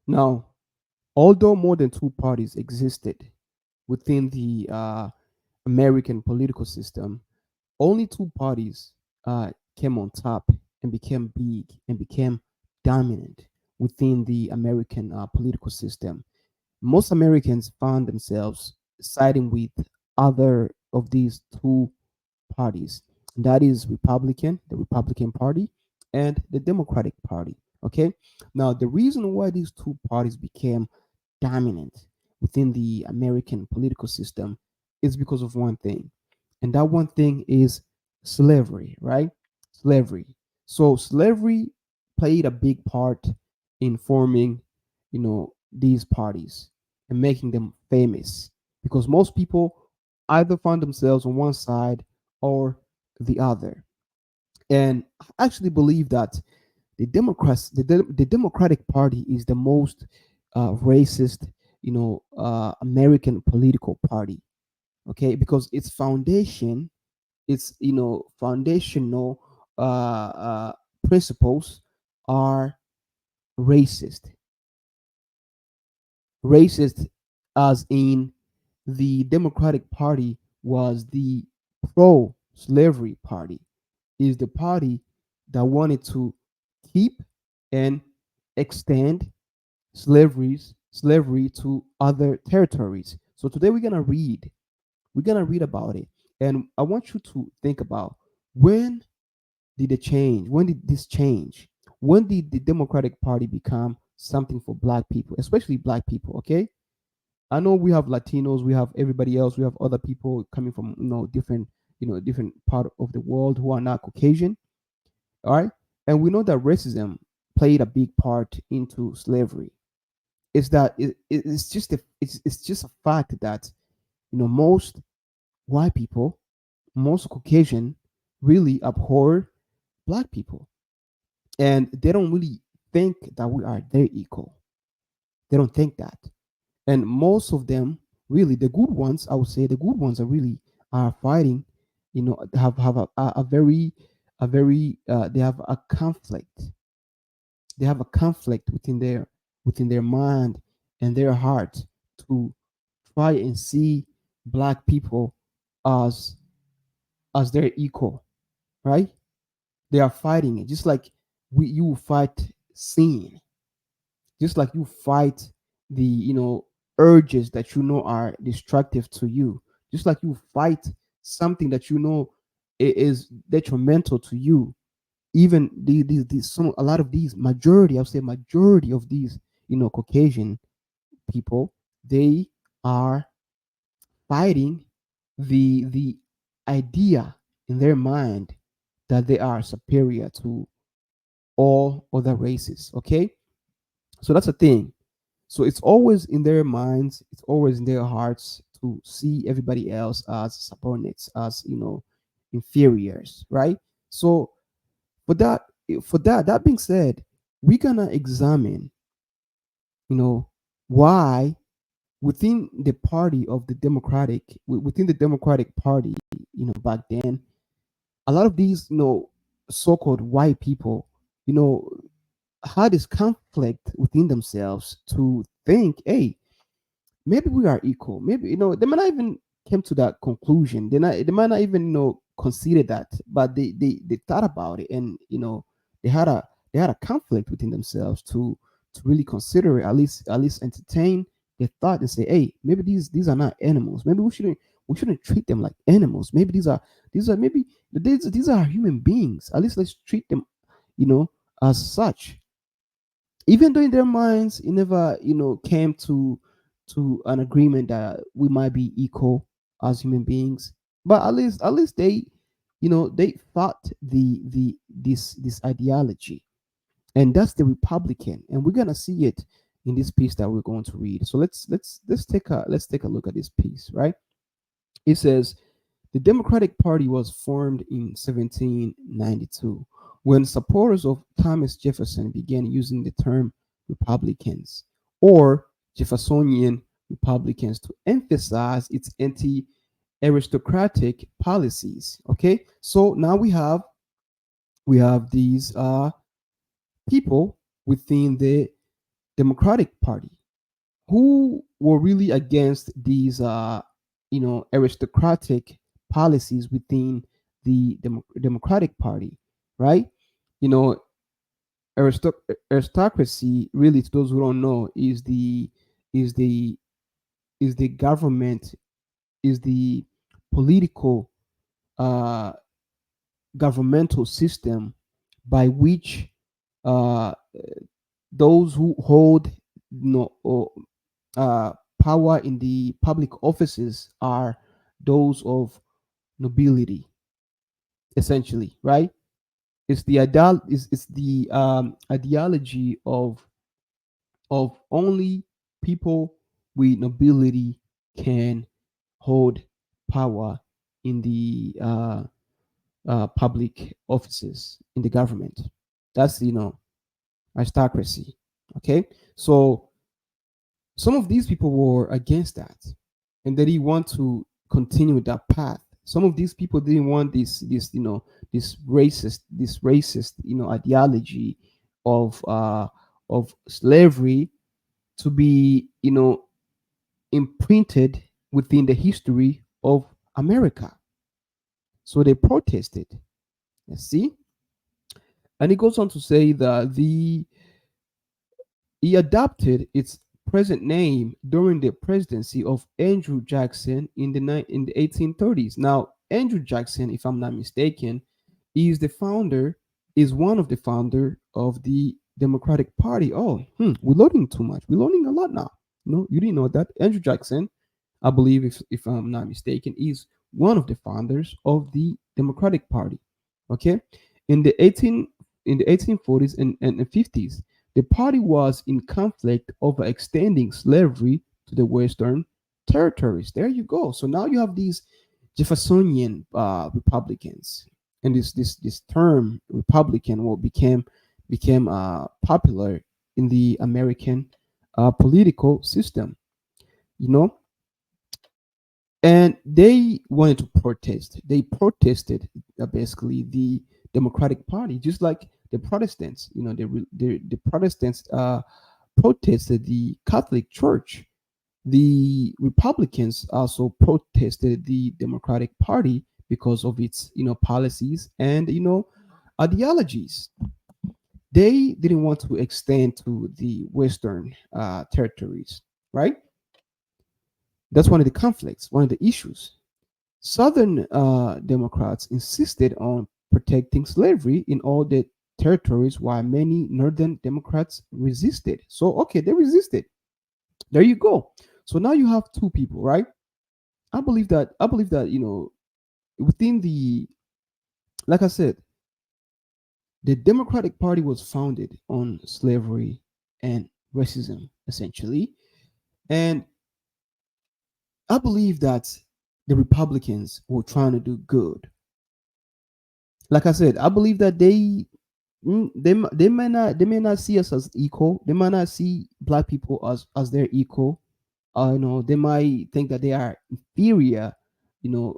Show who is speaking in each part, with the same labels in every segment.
Speaker 1: Now, although more than two parties existed within the American political system, only two parties came on top and became big and became dominant within the American political system. Most Americans found themselves siding with other of these two parties. That is the Republican Party, and the Democratic Party. Okay. Now, the reason why these two parties became dominant within the American political system is because of one thing, and that one thing is slavery, right? Slavery. So slavery played a big part in forming, these parties and making them famous, because most people either find themselves on one side or the other. And I actually believe that the Democratic Party is the most racist, American political party. Okay, because its foundation, its foundational principles are racist. Racist, as in the Democratic Party was the pro-slavery party, is the party that wanted to keep and extend slavery to other territories. So today we're gonna read about it, and I want you to think about, when did it change? When did this change? When did the Democratic Party become something for black people, especially black people? Okay, I know we have Latinos, we have everybody else, we have other people coming from different part of the world who are not Caucasian. All right, and we know that racism played a big part into slavery. It's that it's just a fact that most white people, most Caucasian, really abhor black people, and they don't really think that we are their equal. They don't think that, and most of them, really the good ones, I would say the good ones are really are fighting. Have a very they have a conflict. They have a conflict within their mind and their heart to try and see black people as their equal, right? They are fighting it, just like you fight sin, just like you fight the urges that are destructive to you, just like you fight something that is detrimental to you. Even these some a lot of these majority, I would say majority of these Caucasian people, they are fighting the idea in their mind that they are superior to all other races. Okay, so that's a thing. So it's always in their minds, it's always in their hearts to see everybody else as subordinates, as inferiors, right? So for that, that being said, we're gonna examine, you know, why within the party of the within the Democratic Party, back then, a lot of these, so-called white people, you know, had this conflict within themselves to think, hey, maybe we are equal. Maybe they might not even came to that conclusion. They might not even consider that, but they thought about it, and they had a conflict within themselves to really consider it, at least entertain their thought and say, hey, maybe these are not animals. Maybe we shouldn't treat them like animals. Maybe maybe these are human beings. At least let's treat them, you know, as such, even though in their minds it never came to an agreement that we might be equal as human beings. But at least they thought this ideology, and that's the Republican, and we're gonna see it in this piece that we're going to read. So let's take a look at this piece, right? It says the Democratic Party was formed in 1792 when supporters of Thomas Jefferson began using the term Republicans or Jeffersonian Republicans to emphasize its anti aristocratic policies. Okay, so now we have these people within the Democratic Party, who were really against these aristocratic policies within the Democratic Party, right? You know, aristocracy, really, to those who don't know, is the is the government, is the political uh, governmental system by which uh, those who hold, or power in the public offices are those of nobility, essentially, right? It's the ideology of only people with nobility can hold power in the public offices in the government. That's, aristocracy. Okay, so some of these people were against that, and they didn't want to continue that path. Some of these people didn't want this racist ideology of slavery to be imprinted within the history of America. So they protested. Let's see. And it goes on to say that he adopted its present name during the presidency of Andrew Jackson in the 1830s. Now, Andrew Jackson, if I'm not mistaken, is the founder, is one of the founder of the Democratic Party. Oh, we're learning too much. We're learning a lot now. No, you didn't know that. Andrew Jackson, I believe, if I'm not mistaken, is one of the founders of the Democratic Party. Okay, in the 1840s and 50s, the party was in conflict over extending slavery to the Western territories. There you go. So now you have these Jeffersonian Republicans, and this term Republican became popular in the American political system. You know, and they wanted to protest. They protested basically the Democratic Party, just like the Protestants. The Protestants protested the Catholic Church. The Republicans also protested the Democratic Party because of its policies and ideologies. They didn't want to extend to the Western territories, right? That's one of the conflicts, one of the issues. Southern Democrats insisted on protecting slavery in all the territories, while many Northern Democrats resisted. So, okay, they resisted. There you go. So now you have two people, right? I believe that within the, like I said, the Democratic Party was founded on slavery and racism, essentially, and I believe that the Republicans were trying to do good. Like I said, I believe that they may not see us as equal. They might not see black people as their equal. They might think that they are inferior.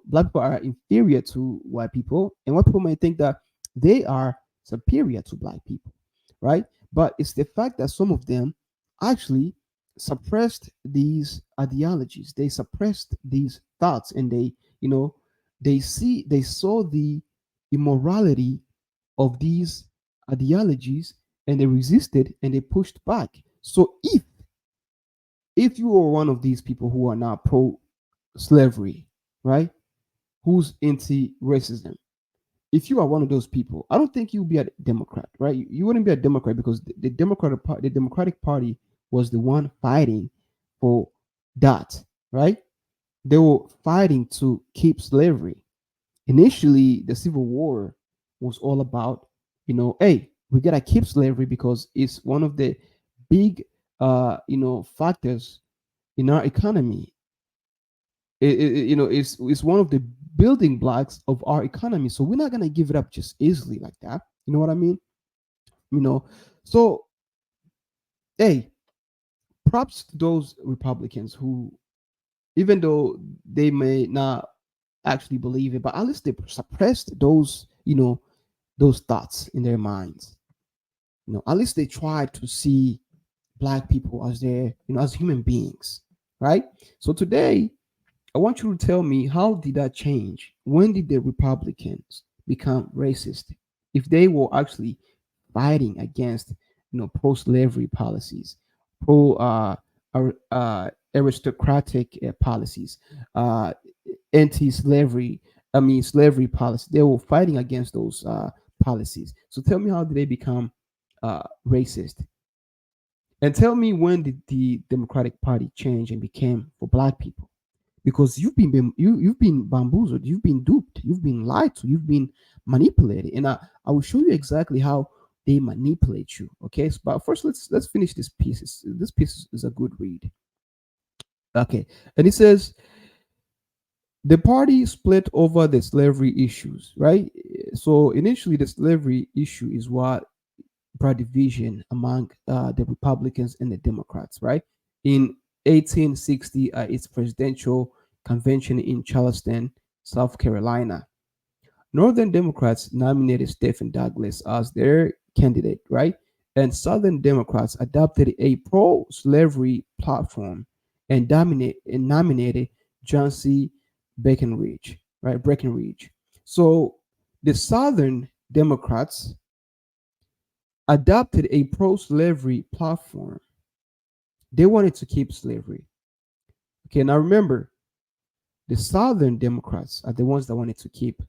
Speaker 1: Black people are inferior to white people, and white people might think that they are superior to black people, right? But it's the fact that some of them actually suppressed these ideologies. They suppressed these thoughts, and they saw the immorality of these ideologies, and they resisted and they pushed back. So if you are one of these people who are not pro slavery, right? Who's anti racism? If you are one of those people, I don't think you'll be a Democrat, right? You wouldn't be a Democrat because the Democratic Party was the one fighting for that, right? They were fighting to keep slavery. Initially, the Civil War was all about, hey, we gotta keep slavery because it's one of the big, factors in our economy. It's one of the building blocks of our economy. So we're not gonna give it up just easily like that. You know what I mean? You know, so hey, props to those Republicans who, even though they may not actually believe it, but at least they suppressed those thoughts in their minds. At least they tried to see black people as their, as human beings, right? So today, I want you to tell me, how did that change? When did the Republicans become racist? If they were actually fighting against, pro-slavery policies, pro aristocratic policies, uh, anti-slavery, slavery policy. They were fighting against those policies. So tell me, how did they become racist? And tell me, when did the Democratic Party change and became for black people? Because you've been bamboozled, you've been duped, you've been lied to, you've been manipulated, and I will show you exactly how they manipulate you. Okay, so, but first let's finish this piece. This piece is a good read. Okay, and it says the party split over the slavery issues, right? So initially, the slavery issue is what brought division among the Republicans and the Democrats, right? In 1860, its presidential convention in Charleston, South Carolina, Northern Democrats nominated Stephen Douglas as their candidate, right? And Southern Democrats adopted a pro-slavery platform and nominated John C. Breckinridge, right? Breckinridge. So the Southern Democrats adopted a pro-slavery platform. They wanted to keep slavery. Okay, now remember, the Southern Democrats are the ones that wanted to keep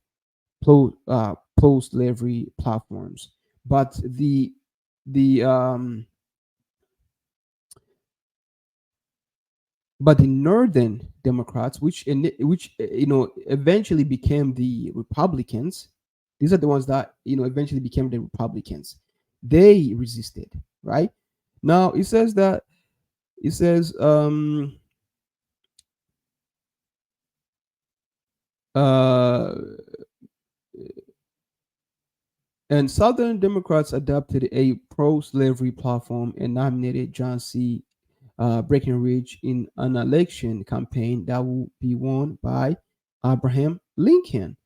Speaker 1: pro-slavery platforms, but the but the Northern Democrats, which eventually became the Republicans, these are the ones that eventually became the Republicans. They resisted, right? Now it says uh and Southern Democrats adopted a pro-slavery platform and nominated John C. Breckinridge in an election campaign that will be won by Abraham Lincoln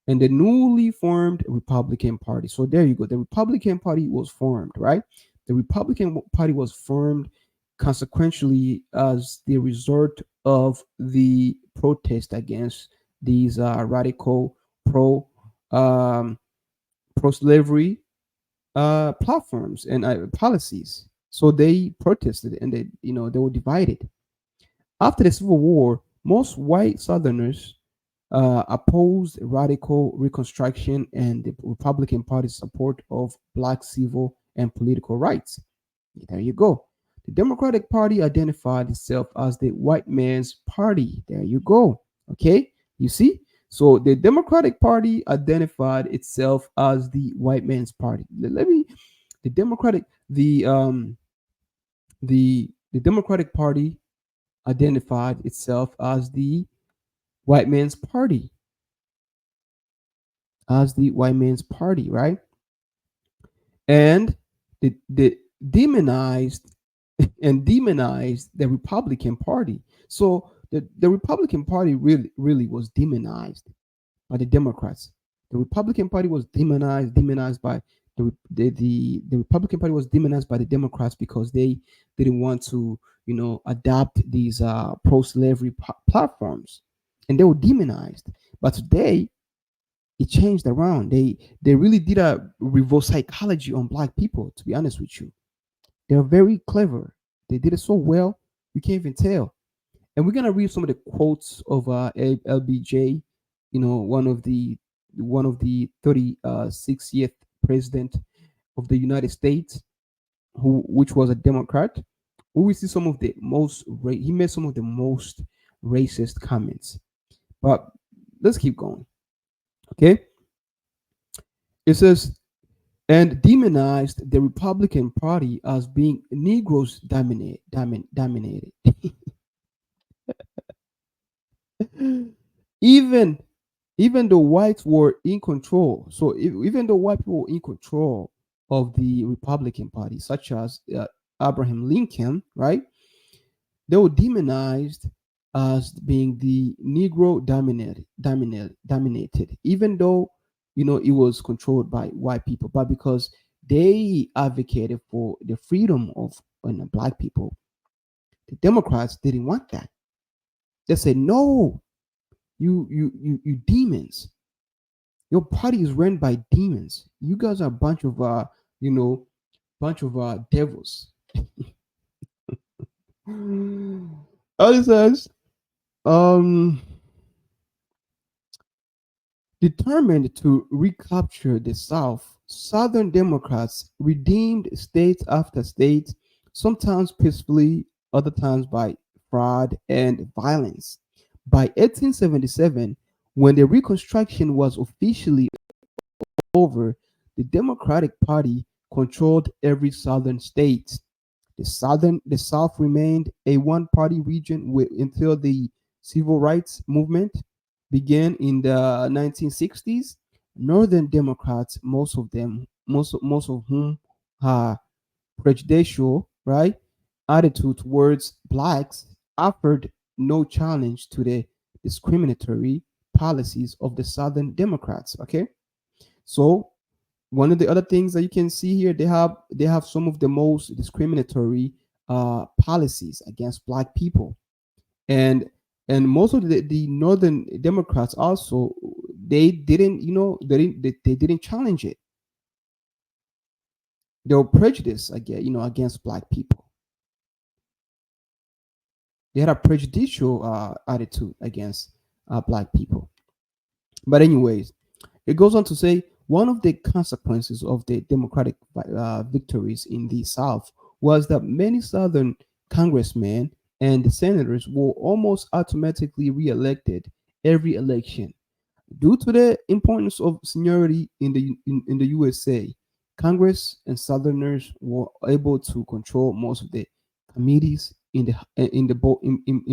Speaker 1: and the newly formed Republican Party. So there you go. The Republican Party was formed, right? The Republican Party was formed consequentially as the result of the protest against these radical pro um, pro slavery platforms and policies. So they protested, and they were divided. After the Civil War, most white Southerners opposed radical Reconstruction and the Republican Party's support of black civil and political rights. There you go. The Democratic Party identified itself as the white man's party. There you go. Okay, you see? So the Democratic Party identified itself as the white man's party. Let me the Democratic the Democratic Party identified itself white man's party, as the white man's party, right? And the demonized demonized the Republican Party. So the Republican Party really was demonized by the Democrats. The Republican Party was demonized by the Republican Party was demonized by the Democrats because they didn't want to adopt these pro-slavery platforms, and they were demonized. But today it changed around. They really did a reverse psychology on black people. To be honest with you, they're very clever. They did it so well you can't even tell. And we're gonna read some of the quotes of LBJ, one of the 36th president of the United States, which was a Democrat. We will see some of the he made some of the most racist comments. But let's keep going. Okay, it says, and demonized the Republican Party as being Negroes dominated. even even though whites were in control. So even though white people were in control of the Republican Party, such as Abraham Lincoln, right? They were demonized as being the Negro dominated, even though it was controlled by white people, but because They advocated for the freedom of black people. The Democrats didn't want that. They said, "No, you demons. Your party is run by demons. You guys are a bunch of you know, bunch of devils." Other says, um, determined to recapture the South, Southern Democrats redeemed state after state, sometimes peacefully, other times by fraud and violence. By 1877, when the Reconstruction was officially over, the Democratic Party controlled every southern state. The South remained a one-party region until the Civil Rights Movement began in the 1960s. Northern Democrats, most of whom are prejudicial, right, attitude towards blacks, offered no challenge to the discriminatory policies of the Southern Democrats. Okay, so one of the other things that you can see here, they have some of the most discriminatory policies against black people, and most of the northern Democrats also, they didn't, they didn't challenge it. They were prejudiced against, against black people. They had a prejudicial attitude against black people. But anyways, it goes on to say one of the consequences of the Democratic victories in the South was that many Southern congressmen and senators were almost automatically reelected every election. Due to the importance of seniority in the USA, Congress and Southerners were able to control most of the committees in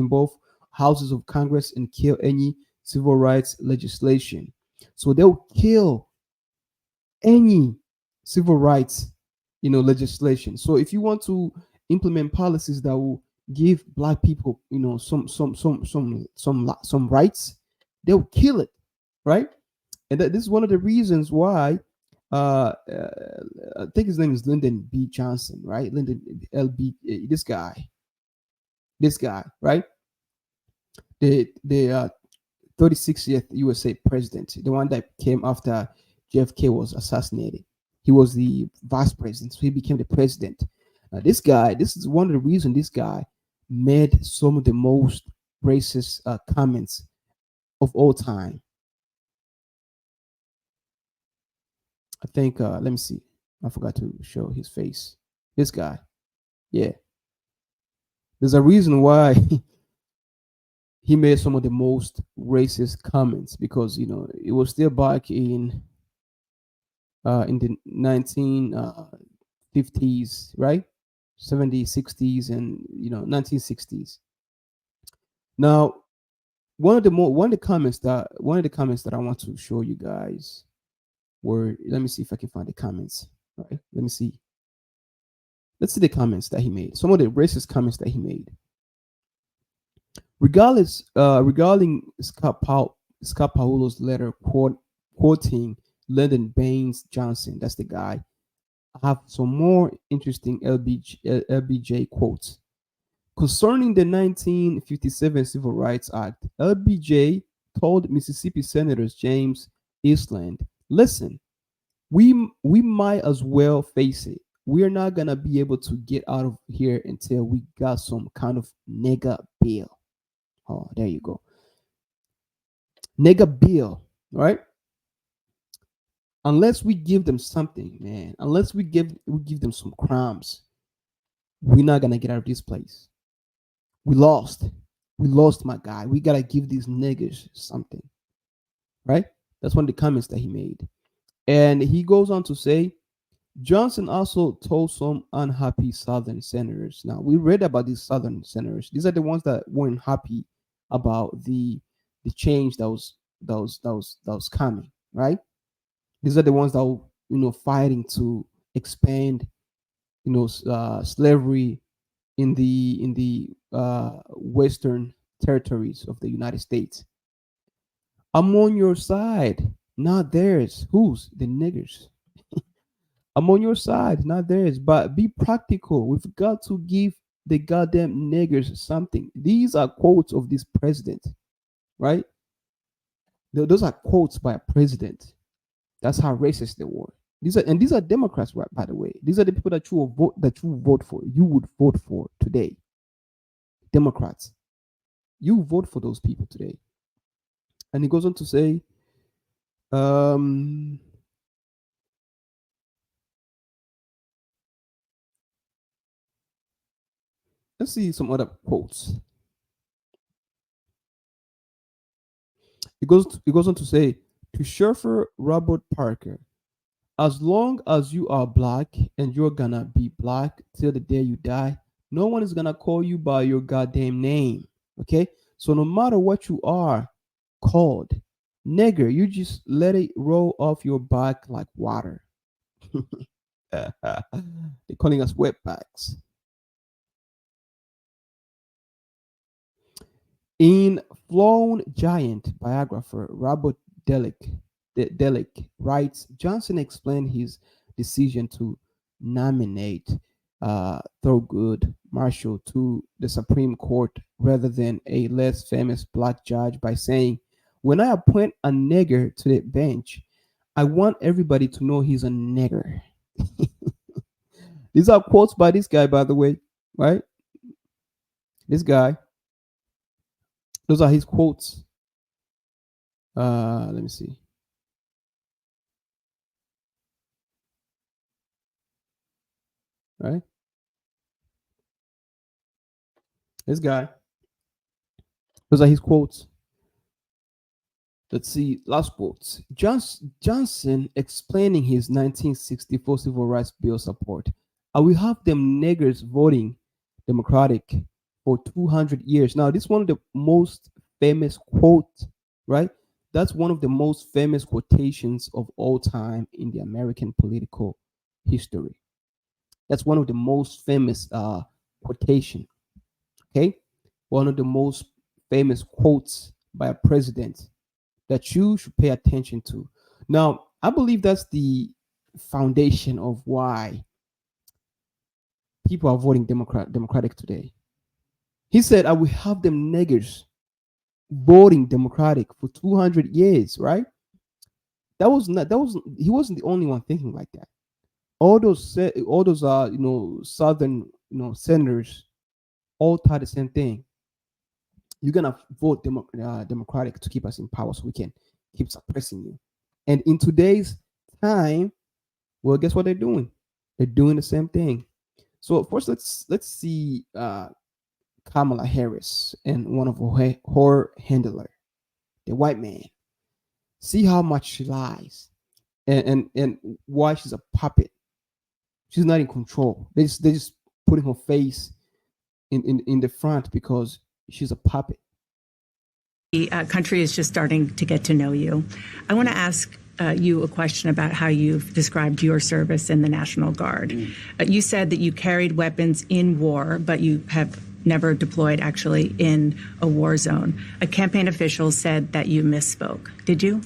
Speaker 1: both houses of Congress and kill any civil rights legislation. So they'll kill any civil rights, legislation. So if you want to implement policies that will give black people, some rights, they'll kill it, right? And this is one of the reasons why I think his name is Lyndon B. Johnson, right? Lyndon LB, this guy, right? The 36th USA president, the one that came after JFK was assassinated. He was the vice president, so he became the president. This is one of the reasons this guy made some of the most racist comments of all time. I think, let me see. I forgot to show his face. This guy. Yeah. There's a reason why he made some of the most racist comments because, it was still back in the 1950s, right? 70s, 60s, and 1960s. Now, one of the comments that I want to show you guys were, let me see if I can find the comments. All right, let me see. Let's see the comments that he made. Some of the racist comments that he made. Regarding Scott Paolo's letter quoting Lyndon Baines Johnson, that's the guy. I have some more interesting LBJ quotes. Concerning the 1957 Civil Rights Act, LBJ told Mississippi Senators James Eastland, "Listen, we might as well face it. We are not gonna be able to get out of here until we got some kind of nigga bill." Oh, there you go. Nigga bill, right? Unless we give them something, man. Unless we give them some crumbs, we're not gonna get out of this place. We lost. We lost, my guy. We gotta give these niggas something, right? That's one of the comments that he made. And he goes on to say, Johnson also told some unhappy Southern senators. Now we read about these Southern senators. These are the ones that weren't happy about the change that was coming, right? These are the ones that were, fighting to expand, slavery in the western territories of the United States. I'm on your side, not theirs. Whose? The niggers. I'm on your side, not theirs. But be practical. We've got to give the goddamn niggers something. These are quotes of this president, right? Those are quotes by a president. That's how racist they were. These are Democrats, right? By the way, these are the people that you vote for. You would vote for today. Democrats. You vote for those people today. And he goes on to say, um, let's see some other quotes. He goes on to say to chauffeur Robert Parker, as long as you are black and you're gonna be black till the day you die, no one is gonna call you by your goddamn name. Okay? So no matter what you are called, nigger, you just let it roll off your back like water. They're calling us wetbacks. In Flown Giant, biographer Robert Delick writes, Johnson explained his decision to nominate Thurgood Marshall to the Supreme Court rather than a less famous black judge by saying, when I appoint a nigger to the bench, I want everybody to know he's a nigger. These are quotes by this guy, by the way, right? This guy. Those are his quotes. Let me see. Right? This guy. Those are his quotes. Let's see. Last quotes. Johnson explaining his 1964 Civil Rights Bill support. I will have them niggers voting Democratic for 200 years. Now, this is one of the most famous quotes, right? That's one of the most famous quotations of all time in the American political history. That's one of the most famous quotation. Okay, one of the most famous quotes by a president that you should pay attention to. Now, I believe that's the foundation of why people are voting Democratic today. He said, "I will have them niggers voting Democratic for 200 years." Right? That was not. That was. He wasn't the only one thinking like that. All those southern senators all thought the same thing. You're gonna vote Democratic to keep us in power, so we can keep suppressing you. And in today's time, well, guess what they're doing? They're doing the same thing. So first, let's see Kamala Harris and one of her handler, the white man. See how much she lies, and why she's a puppet. She's not in control. They just putting her face in the front because she's a puppet.
Speaker 2: The country is just starting to get to know you. I want to ask you a question about how you've described your service in the National Guard. You said that you carried weapons in war, but you have never deployed actually in a war zone. A campaign official said that you misspoke. Did you?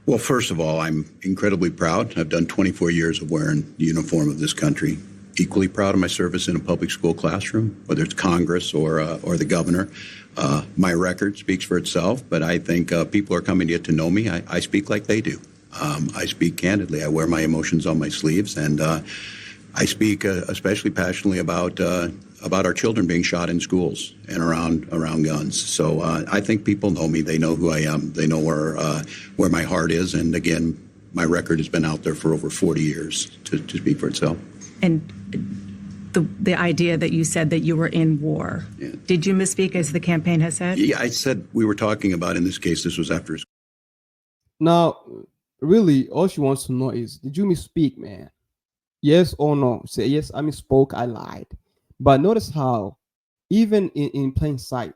Speaker 3: Well, first of all, I'm incredibly proud. I've done 24 years of wearing the uniform of this country. Equally proud of my service in a public school classroom, whether it's Congress or the governor. My record speaks for itself, but I think people are coming to get to know me. I speak like they do. I speak candidly. I wear my emotions on my sleeves, and I speak especially passionately about our children being shot in schools and around guns. So I think people know me. They know who I am. They know where my heart is. And again, my record has been out there for over 40 years to speak for itself.
Speaker 2: And the idea that you said that you were in war, did you misspeak as the campaign has said?
Speaker 3: Yeah, I said we were talking about, in this case, this was after.
Speaker 1: Now, really, all she wants to know is, did you misspeak, man? Yes or no? Say yes, I misspoke, I lied. But notice how, even in plain sight,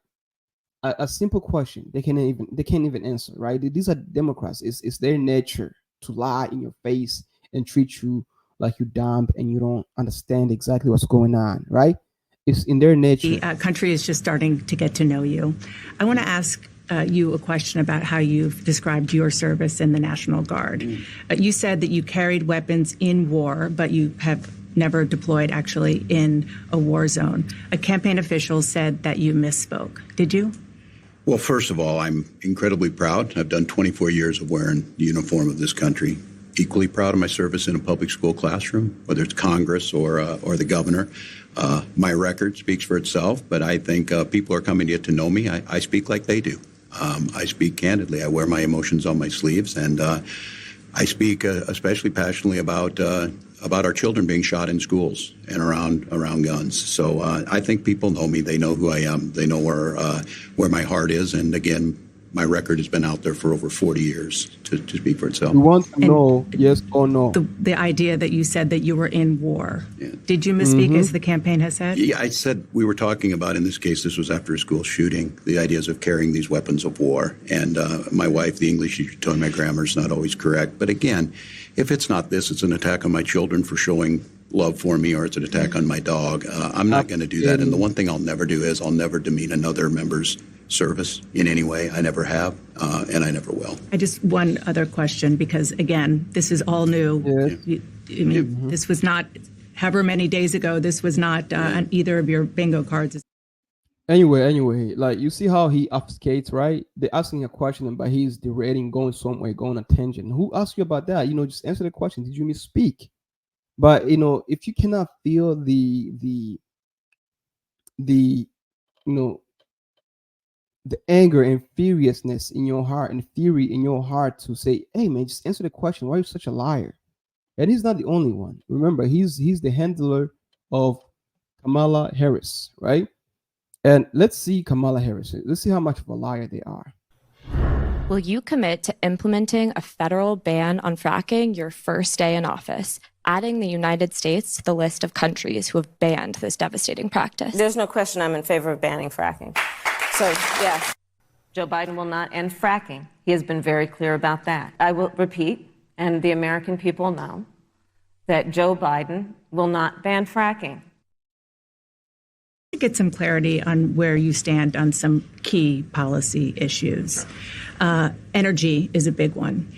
Speaker 1: a simple question they can't even answer. Right? These are Democrats. It's their nature to lie in your face and treat you like you're dumb and you don't understand exactly what's going on. Right? It's in their nature.
Speaker 2: The country is just starting to get to know you. I want to ask you a question about how you've described your service in the National Guard. You said that you carried weapons in war, but you have never deployed actually in a war zone. A campaign official said that you misspoke. Did you?
Speaker 3: Well, first of all, I'm incredibly proud. I've done 24 years of wearing the uniform of this country. Equally proud of my service in a public school classroom, whether it's Congress or the governor. My record speaks for itself, but I think people are coming to get to know me. I speak like they do. I speak candidly. I wear my emotions on my sleeves, and I speak especially passionately about our children being shot in schools and around guns. So I think people know me. They know who I am. They know where my heart is. And again, my record has been out there for over 40 years to speak for itself.
Speaker 1: We want to know yes or no.
Speaker 2: The idea that you said that you were in war.
Speaker 3: Yeah.
Speaker 2: Did you misspeak as the campaign has said?
Speaker 3: Yeah, I said we were talking about, in this case, this was after a school shooting, the ideas of carrying these weapons of war. And my wife, the English teacher, told me my grammar is not always correct. But again, if it's not this, it's an attack on my children for showing love for me, or it's an attack on my dog. I'm not going to do that. And the one thing I'll never do is I'll never demean another member's service in any way. I never have, and I never will.
Speaker 2: I just one other question, because again, this is all new.
Speaker 1: Yes.
Speaker 2: I mean, this was not however many days ago. This was not on either of your bingo cards.
Speaker 1: Anyway, like you see how he obfuscates, right? They're asking a question, but he's derating, going somewhere, going a tangent. Who asked you about that? Just answer the question. Did you misspeak? But if you cannot feel the anger and furiousness in your heart and fury in your heart to say, hey man, just answer the question. Why are you such a liar? And he's not the only one. Remember, he's the handler of Kamala Harris, right? And let's see Kamala Harris. Let's see how much of a liar they are.
Speaker 4: Will you commit to implementing a federal ban on fracking your first day in office, adding the United States to the list of countries who have banned this devastating practice?
Speaker 5: There's no question I'm in favor of banning fracking. So, yeah. Joe Biden will not end fracking. He has been very clear about that. I will repeat, and the American people know, that Joe Biden will not ban fracking.
Speaker 2: Get some clarity on where you stand on some key policy issues. Energy is a big one.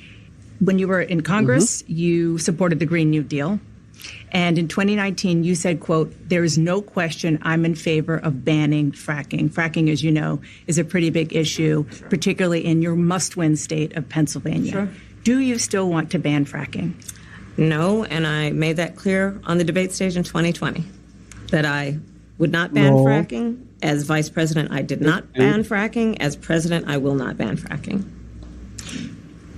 Speaker 2: When you were in Congress, you supported the Green New Deal. And in 2019, you said, quote, there is no question I'm in favor of banning fracking. Fracking, as you know, is a pretty big issue, particularly in your must-win state of Pennsylvania. Sure. Do you still want to ban fracking?
Speaker 5: No, and I made that clear on the debate stage in 2020, that I would not ban fracking. As vice president, I did not ban fracking. As president, I will not ban fracking.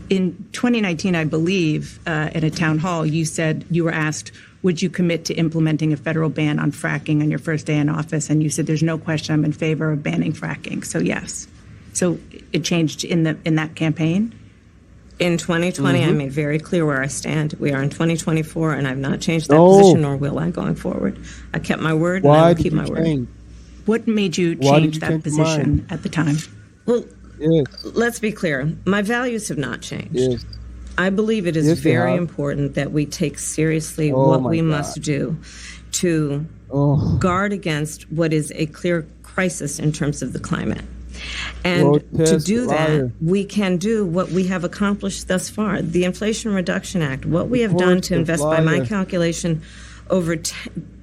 Speaker 2: In 2019, I believe, at a town hall, you said you were asked, would you commit to implementing a federal ban on fracking on your first day in office? And you said, there's no question I'm in favor of banning fracking. So yes. So it changed in that campaign?
Speaker 5: In 2020, I made very clear where I stand. We are in 2024, and I've not changed that position, nor will I going forward. I kept my word, and I will keep my word.
Speaker 2: What made you change that position at the time?
Speaker 5: Well, let's be clear. My values have not changed.
Speaker 1: Yes.
Speaker 5: I believe it is very important that we take seriously what we must do to guard against what is a clear crisis in terms of the climate. And to do that, we can do what we have accomplished thus far. The Inflation Reduction Act, what we have done to invest, by my calculation, over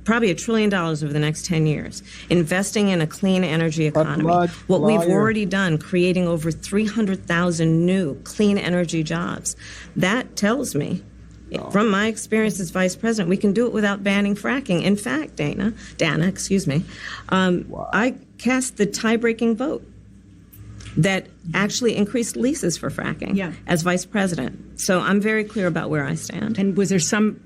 Speaker 5: probably $1 trillion over the next 10 years, investing in a clean energy economy. What we've already done, creating over 300,000 new clean energy jobs. That tells me, from my experience as vice president, we can do it without banning fracking. In fact, Dana, I cast the tie-breaking vote that actually increased leases for fracking as vice president. So I'm very clear about where I stand.
Speaker 2: And was there some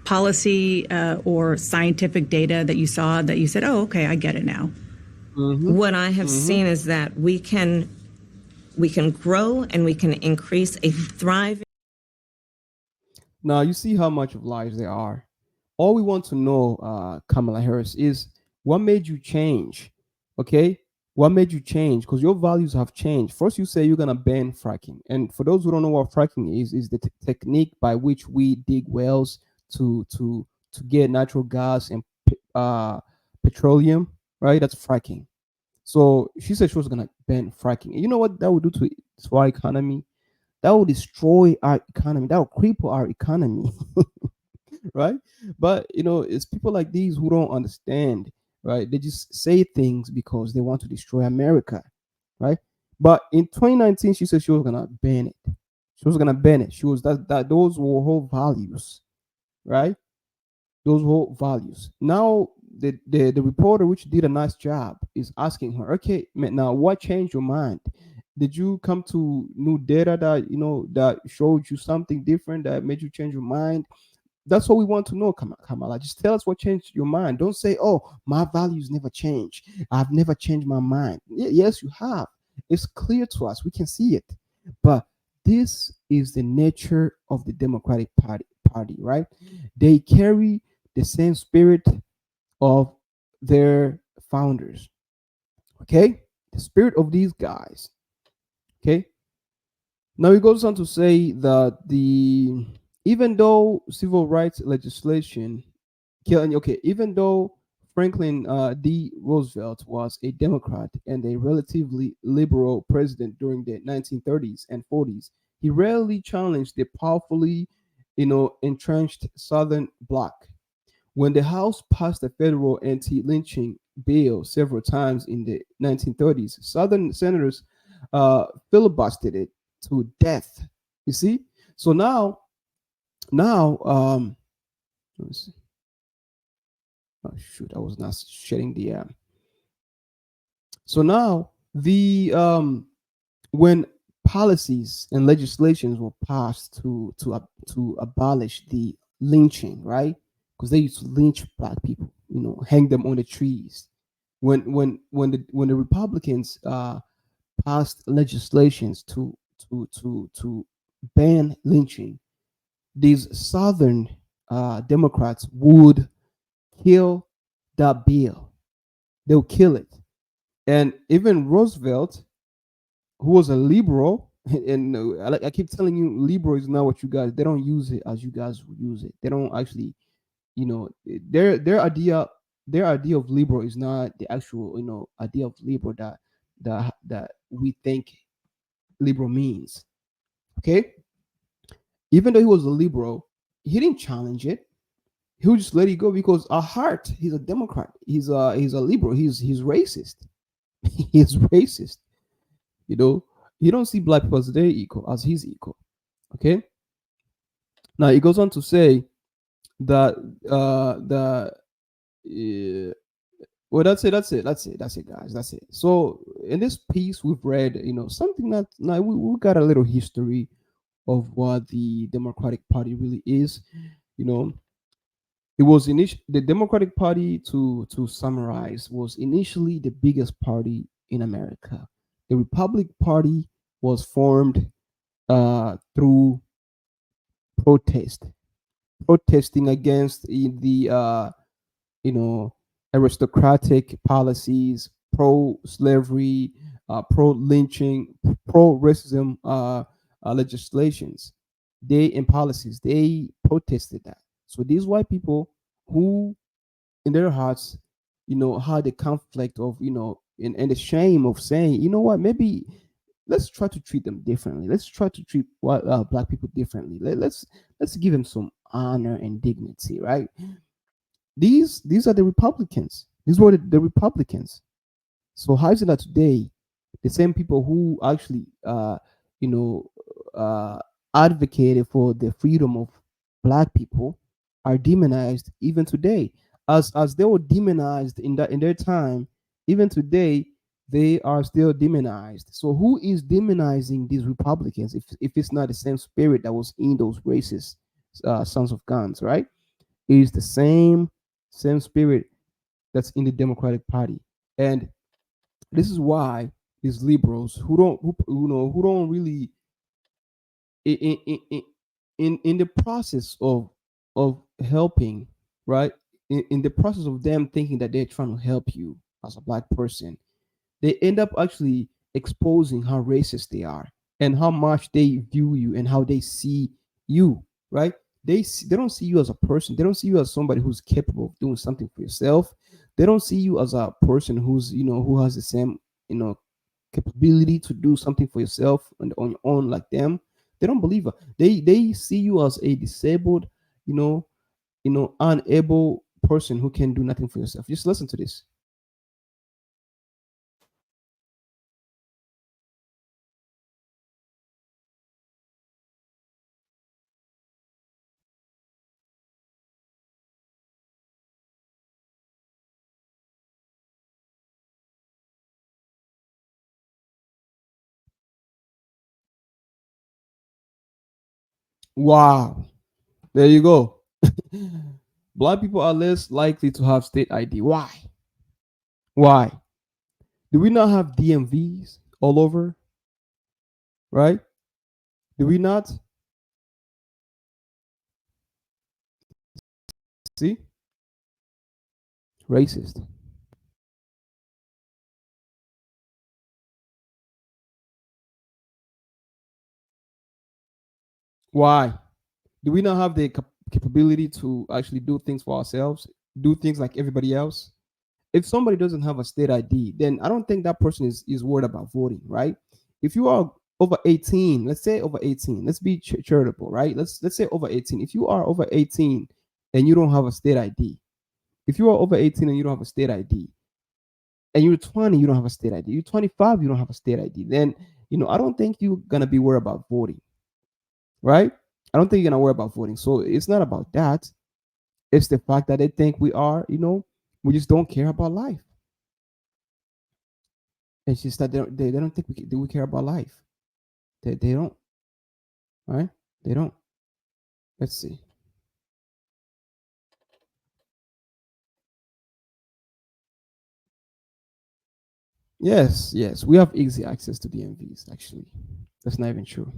Speaker 2: policy or scientific data that you saw that you said, oh, okay, I get it now?
Speaker 5: What I have seen is that we can grow and we can increase a thriving.
Speaker 1: Now, you see how much of lies there are. All we want to know, Kamala Harris, is what made you change, okay? What made you change? Because your values have changed. First, you say you're going to ban fracking. And for those who don't know what fracking is the technique by which we dig wells to get natural gas and petroleum, right? That's fracking. So she said she was gonna ban fracking. And you know what that would do to our economy? That would destroy our economy. That would cripple our economy. Right? But it's people like these who don't understand, right? They just say things because they want to destroy America, right? But in 2019, she said she was gonna ban it. She was gonna ban it. She was that those were her values, right? Those were values. Now the reporter, which did a nice job, is asking her, okay, now what changed your mind? Did you come to new data that showed you something different that made you change your mind? That's what we want to know, Kamala. Just tell us what changed your mind. Don't say, oh, my values never change. I've never changed my mind. Yes, you have. It's clear to us. We can see it. But this is the nature of the Democratic Party, right? They carry the same spirit of their founders. Okay? The spirit of these guys. Okay? Now he goes on to say that even though civil rights legislation, even though Franklin D. Roosevelt was a Democrat and a relatively liberal president during the 1930s and 40s, he rarely challenged the powerfully, entrenched Southern bloc. When the House passed a federal anti-lynching bill several times in the 1930s, Southern senators filibustered it to death. You see? So now, let me see. Oh shoot, I was not sharing the So now when policies and legislations were passed to abolish the lynching, right? Because they used to lynch black people, hang them on the trees. When the Republicans passed legislations to ban lynching, these Southern Democrats would kill that bill. They'll kill it. And even Roosevelt, who was a liberal, and I keep telling you, liberal is not what you guys, they don't use it as you guys use it. They don't actually, their idea of liberal is not the actual, idea of liberal that we think liberal means. Okay? Even though he was a liberal, he didn't challenge it. He would just let it go because at heart he's a Democrat. He's a liberal. He's racist. He's racist. You don't see black people as their equal, as his equal. Okay. Now he goes on to say that well, that's it, guys. That's it. So in this piece, we've read, something that now we got a little history of what the Democratic Party really is. It was the Democratic Party, to summarize, was initially the biggest party in America. The Republican Party was formed through protesting against the aristocratic policies, pro-slavery, pro-lynching, pro-racism legislations. And policies. They protested that. So these white people who, in their hearts, had the conflict of, and the shame of saying, what, maybe let's try to treat them differently. Let's try to treat black people differently. Let's give them some honor and dignity, right? These are the Republicans. These were the Republicans. So how is it that today, the same people who actually, advocated for the freedom of black people are demonized even today, as they were demonized in their time? Even today, they are still demonized. So who is demonizing these Republicans if it's not the same spirit that was in those racist sons of guns, right? It is the same spirit that's in the Democratic Party. And this is why these liberals who don't really in the process of helping, right? In the process of them thinking that they're trying to help you as a black person, they end up actually exposing how racist they are and how much they view you and how they see you, right? They don't see you as a person. They don't see you as somebody who's capable of doing something for yourself. They don't see you as a person who's, who has the same, you know, capability to do something for yourself and on your own like them. They don't believe it. They see you as a disabled, you know, unable person who can do nothing for yourself. Just listen to this. Wow. There you go. Black people are less likely to have state ID. Why? Why? Do we not have DMVs all over? Right? Do we not? See? Racist. Why? Do we not have the capability to actually do things for ourselves? Do things like everybody else? If somebody doesn't have a state ID, then I don't think that person is worried about voting, right? If you are over 18, let's say over 18, let's be charitable, right? Let's say over 18. If you are over 18 and you don't have a state ID, if you are over 18 and you don't have a state ID, and you're 20, you don't have a state ID, you're 25, you don't have a state ID, then I don't think you're gonna be worried about voting, right? I don't think you're gonna worry about voting. So it's not about that. It's the fact that they think we are, we just don't care about life. It's just that they don't think we care about life. They don't, right? They don't. Let's see. Yes, yes, we have easy access to DMVs. Actually, that's not even true.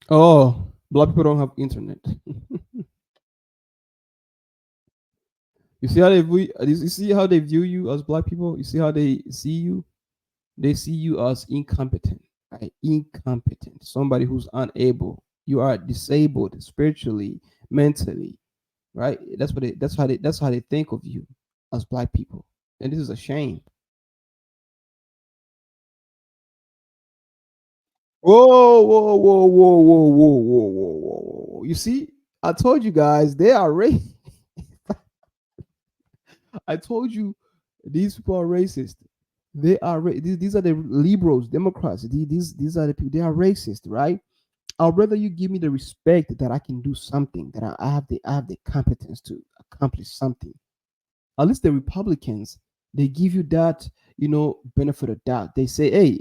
Speaker 1: Oh, black people don't have internet. You see how you see how they view you as black people. You see how they see you. They see you as incompetent, right? Incompetent, somebody who's unable. You are disabled spiritually, mentally, right? That's how they think of you as black people, and this is a shame. Whoa, whoa, whoa, whoa, whoa, whoa, whoa, whoa, whoa, whoa. You see, I told you guys they are racist. I told you these people are racist. They are these are the liberals, Democrats. These are the people. They are racist, right? I'd rather you give me the respect that I can do something, that I have the competence to accomplish something. At least the Republicans, they give you that, benefit of doubt. They say, hey,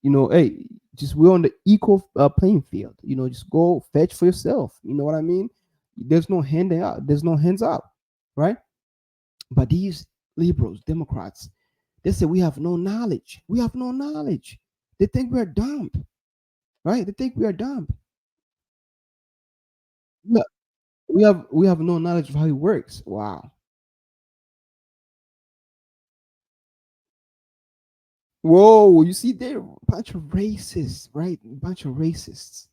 Speaker 1: hey, just we're on the equal playing field. Just go fetch for yourself. You know what I mean? There's no handing out. There's no hands out, right? But these liberals, Democrats, they say we have no knowledge. We have no knowledge. They think we're dumb, right? They think we are dumb. Yeah, we have no knowledge of how it works. Wow. Whoa, you see, they're a bunch of racists, right? Bunch of racists.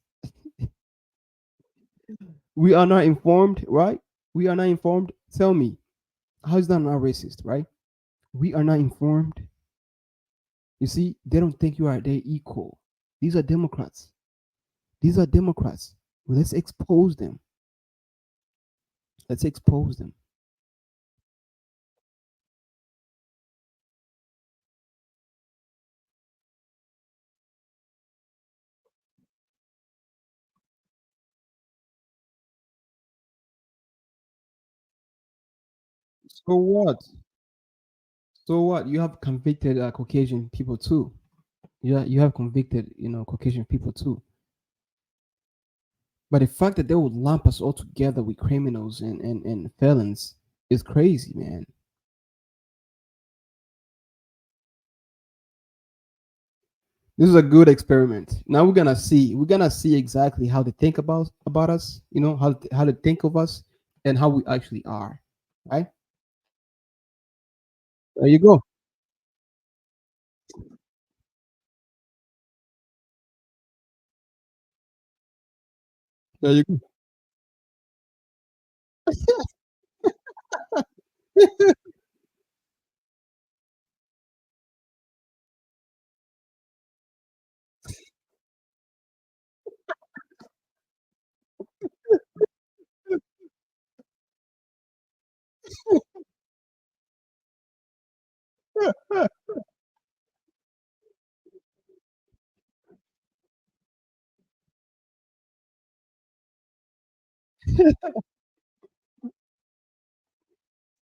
Speaker 1: We are not informed, right? We are not informed. Tell me, how is that not racist, right? We are not informed. You see, they don't think you are their equal. These are Democrats. These are Democrats. Well, let's expose them. Let's expose them. So what? So what? You have convicted Caucasian people too. Yeah, you have convicted, Caucasian people too. But the fact that they would lump us all together with criminals and felons is crazy, man. This is a good experiment. Now we're gonna see exactly how they think about us, how they think of us and how we actually are. Right? There you go. There you go.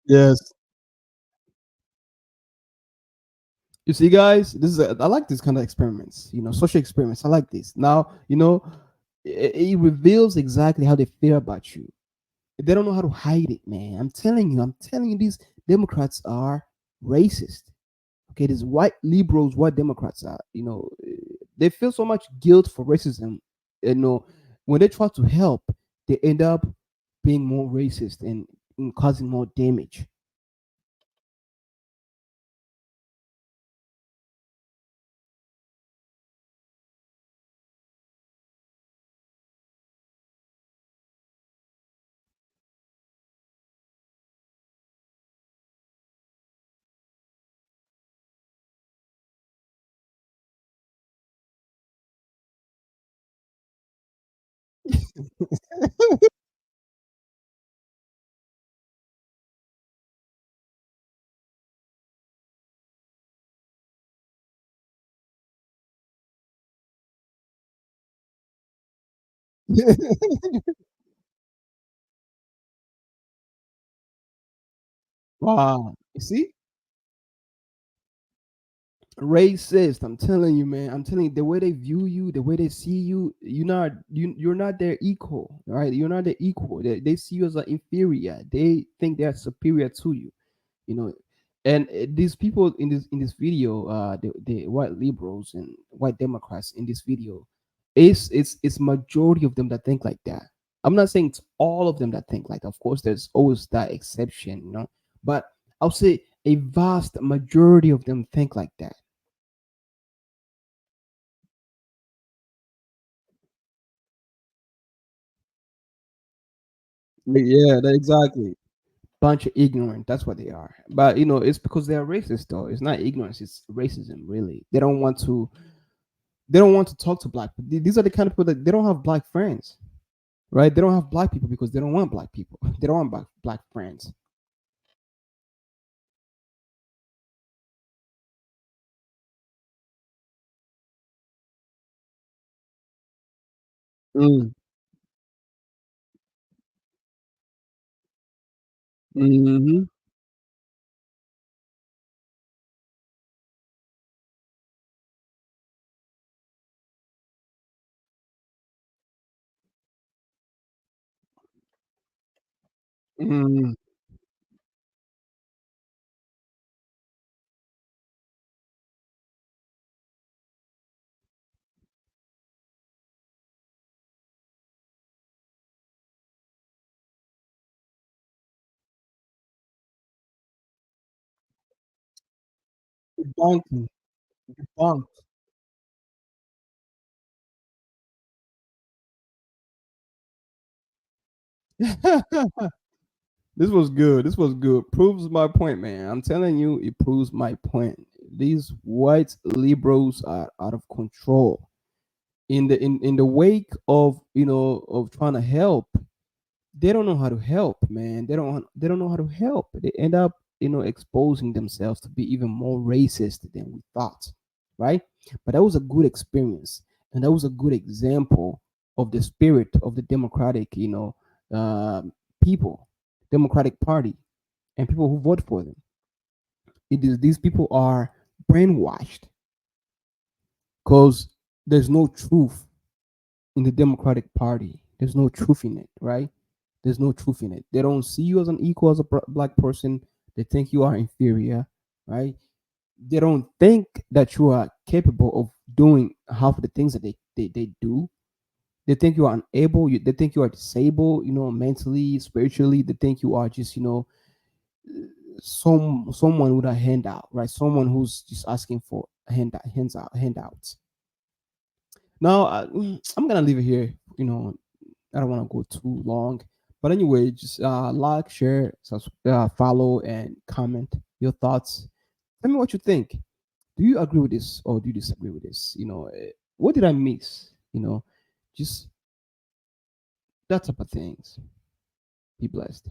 Speaker 1: Yes. You see, guys, I like this kind of experiments. Social experiments. I like this. Now, it reveals exactly how they feel about you. They don't know how to hide it, man. I'm telling you, these Democrats are racist. Okay, these white liberals, white Democrats are, they feel so much guilt for racism. When they try to help, they end up being more racist and causing more damage. Wow. You see? Racist. I'm telling you, man. I'm telling you, the way they view you, the way they see you, you're not their equal, right? You're not their equal. They see you as an inferior. They think they're superior to you. you know and these people in this video, the white liberals and white Democrats in this video, it's majority of them that think like that. I'm not saying it's all of them that think like that. Of course there's always that exception, but I'll say a vast majority of them think like that. Yeah, exactly. Bunch of ignorant, that's what they are. But it's because they are racist, though. It's not ignorance, it's racism. Really, they don't want to talk to black people. These are the kind of people that they don't have black friends, right? They don't have black people because they don't want black people. They don't want black friends. Mm. Hmm. Mm. Debunking. Debunked. This was good. This was good. Proves my point, man. I'm telling you, it proves my point. These white liberals are out of control. In the wake of trying to help, they don't know how to help, man. They don't know how to help. They end up exposing themselves to be even more racist than we thought, right? But that was a good experience, and that was a good example of the spirit of the democratic uh, people, Democratic Party, and people who vote for them. These people are brainwashed because there's no truth in the Democratic Party. There's no truth in it, right? There's no truth in it. They don't see you as an equal as a black person. They think you are inferior, right? They don't think that you are capable of doing half of the things that they do. They think you are unable. They think you are disabled, mentally, spiritually. They think you are just, someone with a handout, right? Someone who's just asking for handouts. Now, I'm gonna leave it here. I don't want to go too long. But anyway, just like, share, follow, and comment your thoughts. Tell me what you think. Do you agree with this or do you disagree with this? What did I miss? Just that type of things. Be blessed.